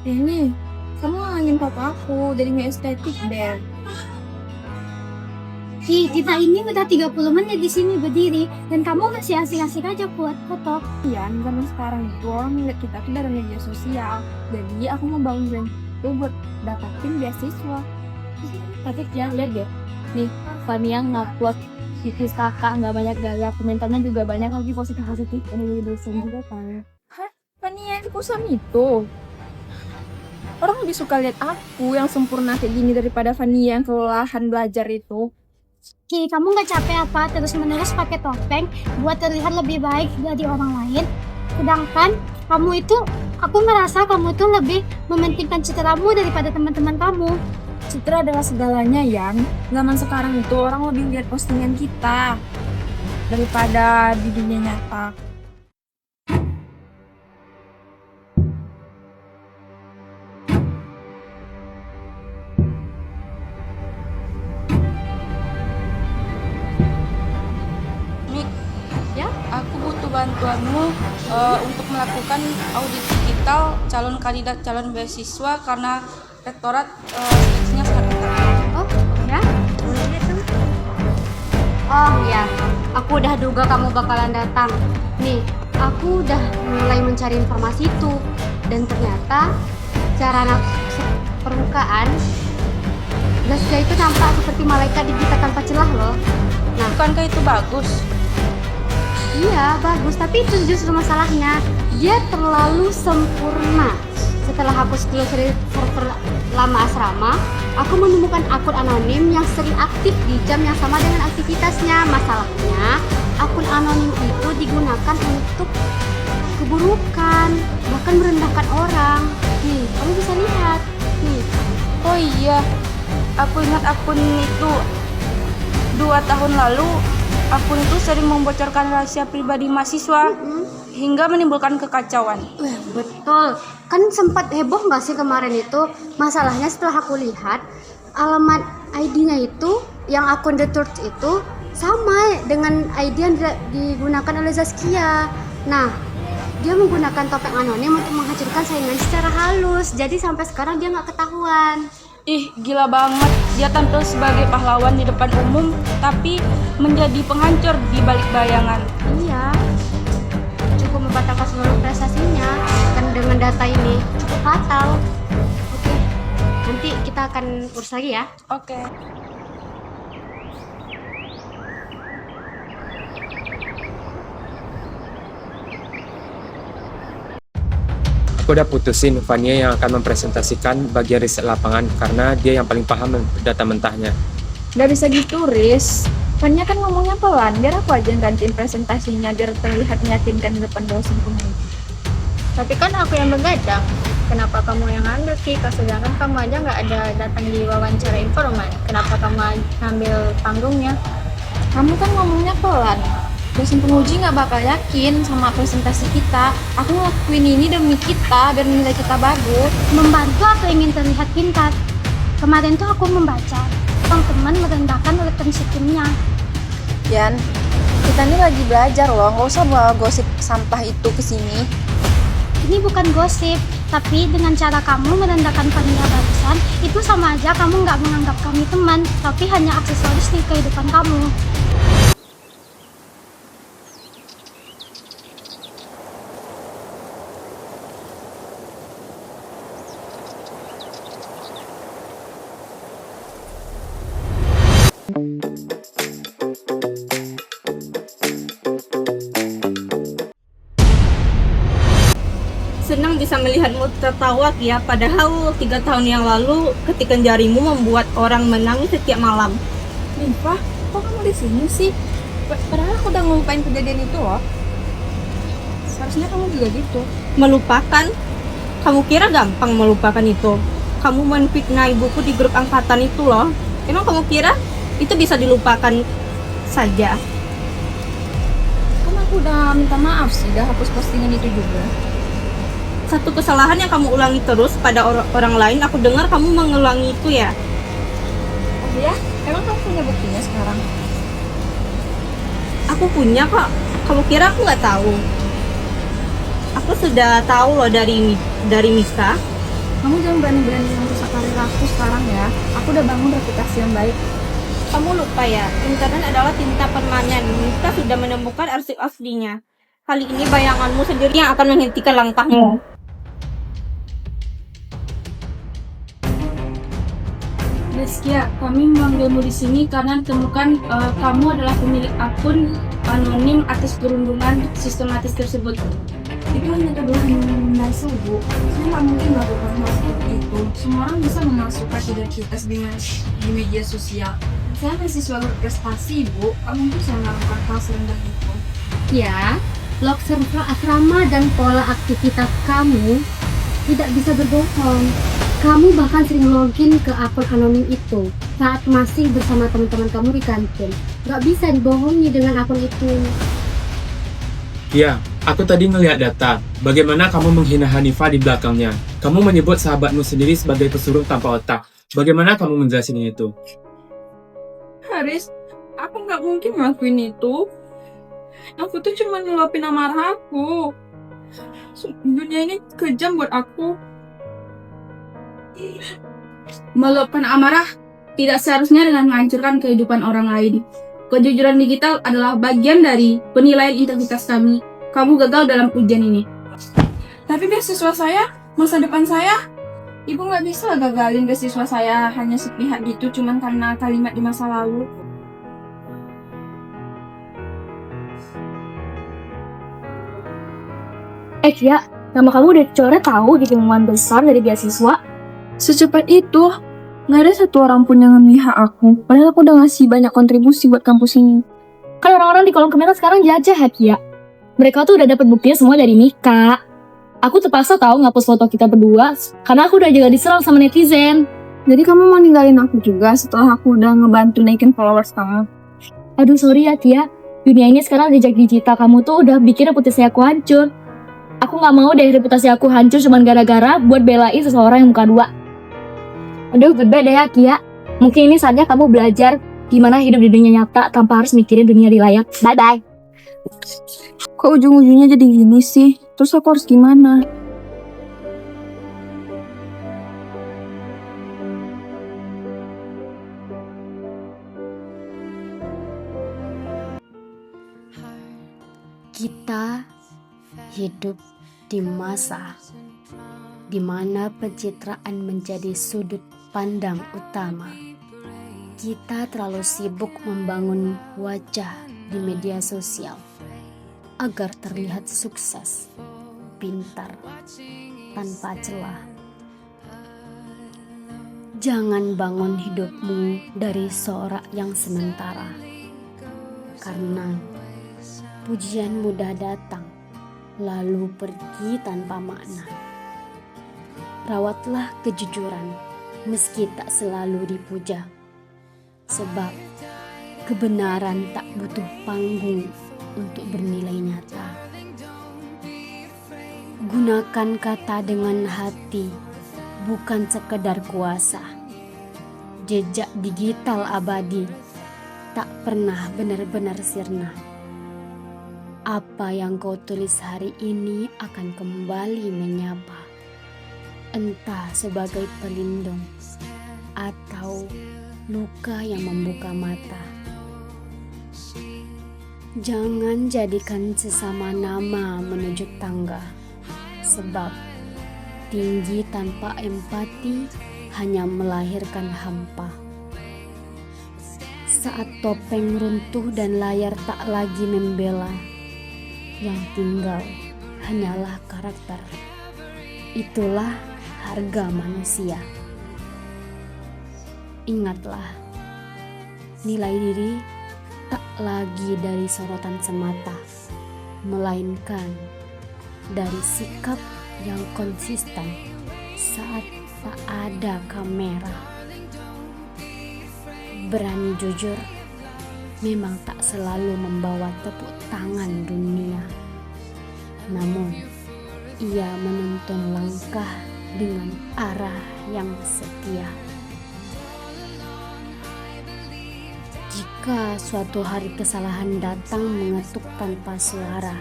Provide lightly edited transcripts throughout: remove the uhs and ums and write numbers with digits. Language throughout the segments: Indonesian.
Ini, kamu ngangin papa aku, jadi nggak estetik deh. Kita ini udah 30 menit di sini berdiri dan kamu masih asik-asik aja buat foto. Iya, zaman sekarang itu orang ngeliat kita tuh dari media sosial. Jadi aku mau bangun brand itu buat dapatin beasiswa. Tapi jangan lihat deh, nih Fania ngupload situs kakak nggak banyak gaya, komentarnya juga banyak lagi positif-positif. Ini dosen juga kan. Hah? Fania di kusam itu? Orang lebih suka lihat aku yang sempurna kayak gini daripada Fania yang kelelahan belajar itu. Kamu nggak capek apa terus-menerus pakai topeng buat terlihat lebih baik dari orang lain? Sedangkan kamu itu, aku merasa kamu itu lebih mementingkan citramu daripada teman-teman kamu. Citra adalah segalanya, Yang. Zaman sekarang itu orang lebih lihat postingan kita daripada di dunia nyata. Mik, Ya? aku butuh bantuanmu untuk melakukan audit digital calon kandidat calon beasiswa karena rektorat seleksinya sangat ketat. Oh ya, boleh tuh. Oh ya, aku udah duga kamu bakalan datang. Nih, aku udah mulai mencari informasi itu dan ternyata cara permukaan Zaskia itu nampak seperti malaikat digital tanpa celah loh. Nah, Bukankah itu bagus? iya, bagus. Tapi itu justru masalahnya. Dia terlalu sempurna. Setelah aku telusuri server lama asrama, aku menemukan akun anonim yang sering aktif di jam yang sama dengan aktivitasnya. Masalahnya, akun anonim itu digunakan untuk keburukan, bahkan merendahkan orang. Nih, kamu bisa lihat. Nih, Oh iya, aku ingat akun itu 2 tahun lalu. Akun itu sering membocorkan rahasia pribadi mahasiswa hingga menimbulkan kekacauan. betul. Kan sempat heboh nggak sih kemarin itu? Masalahnya setelah aku lihat, alamat ID-nya itu, yang akun The Church itu, sama dengan ID yang digunakan oleh Zaskia. Nah, dia menggunakan topeng anonim untuk menghancurkan saingan secara halus. Jadi sampai sekarang dia nggak ketahuan. Ih, gila banget. Dia tampil sebagai pahlawan di depan umum, tapi menjadi penghancur di balik bayangan. Iya, cukup membatalkan seluruh prestasinya. Kan dengan data ini cukup fatal. Oke, nanti kita akan urus lagi ya. Oke. Aku udah putusin Fania yang akan mempresentasikan bagian riset lapangan karena dia yang paling paham data mentahnya. Gak bisa gitu, Riz. Fania kan ngomongnya pelan, biar aku aja yang gantiin presentasinya biar terlihat meyakinkan di depan dosen pemilih. Tapi kan aku yang begadang. Kenapa kamu yang ngambil Kika? Sedangkan kamu aja nggak ada datang di wawancara informan. Kenapa kamu ngambil panggungnya? Kamu kan ngomongnya pelan. Dosen penguji nggak bakal yakin sama presentasi kita. Aku ngelakuin ini demi kita, biar nilai kita bagus. Membantu aku ingin terlihat pintar. Kemarin tuh aku membaca teman-teman merendahkan rekan sistemnya. Yan, kita ini lagi belajar loh, nggak usah bawa gosip sampah itu ke sini. Ini bukan gosip, tapi dengan cara kamu merendahkan Fania barusan, itu sama aja kamu nggak menganggap kami teman, tapi hanya aksesoris di kehidupan kamu. Senang bisa melihatmu tertawa ya, padahal 3 tahun yang lalu ketikan jarimu membuat orang menangis setiap malam. Nifa, kok kamu di sini sih? Padahal aku udah ngelupain kejadian itu loh. Seharusnya kamu juga gitu. Melupakan? Kamu kira gampang melupakan itu? Kamu menfitnah ibuku di grup angkatan itu loh. Emang kamu kira itu bisa dilupakan saja? Kan aku udah minta maaf sih, udah hapus postingan itu juga. Satu kesalahan yang kamu ulangi terus pada orang lain, aku dengar kamu mengulangi itu ya. Oh ya? Emang kamu punya buktinya sekarang? Aku punya kok. Kamu kira aku nggak tahu? Aku sudah tahu loh dari Mika. Kamu jangan berani-berani merusak karir aku sekarang ya. Aku udah bangun reputasi yang baik. Kamu lupa ya, internet adalah tinta permanen. Kita sudah menemukan arsip aslinya. Kali ini bayanganmu sendiri yang akan menghentikan langkahmu. Deskia, kami memanggilmu di sini karena ditemukan kamu adalah pemilik akun anonim atas perundungan sistematis tersebut. Itu hanya tuduhan palsu, Bu. Saya nggak mungkin melakukan hal seperti itu. Semua orang bisa memasukkan identitas di media sosial. Saya mahasiswa berprestasi, Bu. Nggak mungkin saya melakukan hal serendah itu. Ya, log server asrama dan pola aktivitas kamu tidak bisa berbohong. Kamu bahkan sering login ke akun anonim itu saat masih bersama teman-teman kamu di kantin. Gak bisa dibohongi dengan akun itu. Ya, aku tadi ngelihat data. Bagaimana kamu menghina Hanifah di belakangnya? Kamu menyebut sahabatmu sendiri sebagai pesuruh tanpa otak. Bagaimana kamu menjelaskan itu? Haris, aku nggak mungkin ngelakuin itu. Aku tuh cuma ngeluapin amarah aku. Dunia ini kejam buat aku. Meluapkan amarah tidak seharusnya dengan menghancurkan kehidupan orang lain. Kejujuran digital adalah bagian dari penilaian integritas kami. Kamu gagal dalam ujian ini. Tapi beasiswa saya, masa depan saya. Ibu nggak bisa gagalin beasiswa saya hanya sepihak gitu cuman karena kalimat di masa lalu. Ya, nama kamu udah dicoret tahu di pengumuman besar dari beasiswa. Secepat itu, nggak ada satu orang pun yang memihak aku. Padahal aku udah ngasih banyak kontribusi buat kampus ini. Kan orang-orang di kolom komentar sekarang jajah ya. Mereka tuh udah dapet buktinya semua dari Mika. Aku terpaksa tahu ngapus foto kita berdua karena aku udah juga diserang sama netizen. Jadi kamu mau ninggalin aku juga setelah aku udah ngebantu naikin followers kamu? Aduh sorry ya Tia, dunia ini sekarang jejak digital kamu tuh udah bikin reputasi aku hancur. Aku gak mau deh reputasi aku hancur cuma gara-gara buat belain seseorang yang muka dua. Aduh goodbye deh ya Kia. Mungkin ini saatnya kamu belajar gimana hidup di dunia nyata tanpa harus mikirin dunia di layar. Bye bye. Kok ujung-ujungnya jadi gini sih? Terus aku harus gimana? Kita hidup di masa di mana pencitraan menjadi sudut pandang utama. Kita terlalu sibuk membangun wajah di media sosial agar terlihat sukses, pintar, tanpa celah. Jangan bangun hidupmu dari sorak yang sementara, karena pujian mudah datang lalu pergi tanpa makna. Rawatlah kejujuran meski tak selalu dipuja, sebab kebenaran tak butuh panggung untuk bernilai nyata. Gunakan kata dengan hati, bukan sekedar kuasa. Jejak digital abadi tak pernah benar-benar sirna. Apa yang kau tulis hari ini akan kembali menyapa, entah sebagai pelindung atau luka yang membuka mata. Jangan jadikan sesama nama menunjuk tangga, sebab tinggi tanpa empati hanya melahirkan hampa. Saat topeng runtuh dan layar tak lagi membela, yang tinggal hanyalah karakter. Itulah harga manusia. Ingatlah, nilai diri tak lagi dari sorotan semata, melainkan dari sikap yang konsisten saat tak ada kamera. Berani jujur memang tak selalu membawa tepuk tangan dunia, namun ia menuntun langkah dengan arah yang setia. Jika suatu hari kesalahan datang mengetuk tanpa suara,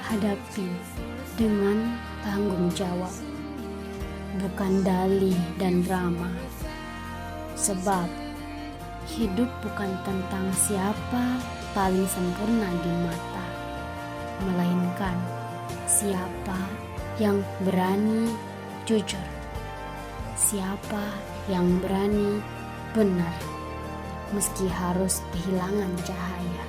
hadapi dengan tanggung jawab. bukan dalih dan drama. Sebab hidup bukan tentang siapa paling sempurna di mata, melainkan siapa yang berani jujur, siapa yang berani benar meski harus kehilangan cahaya.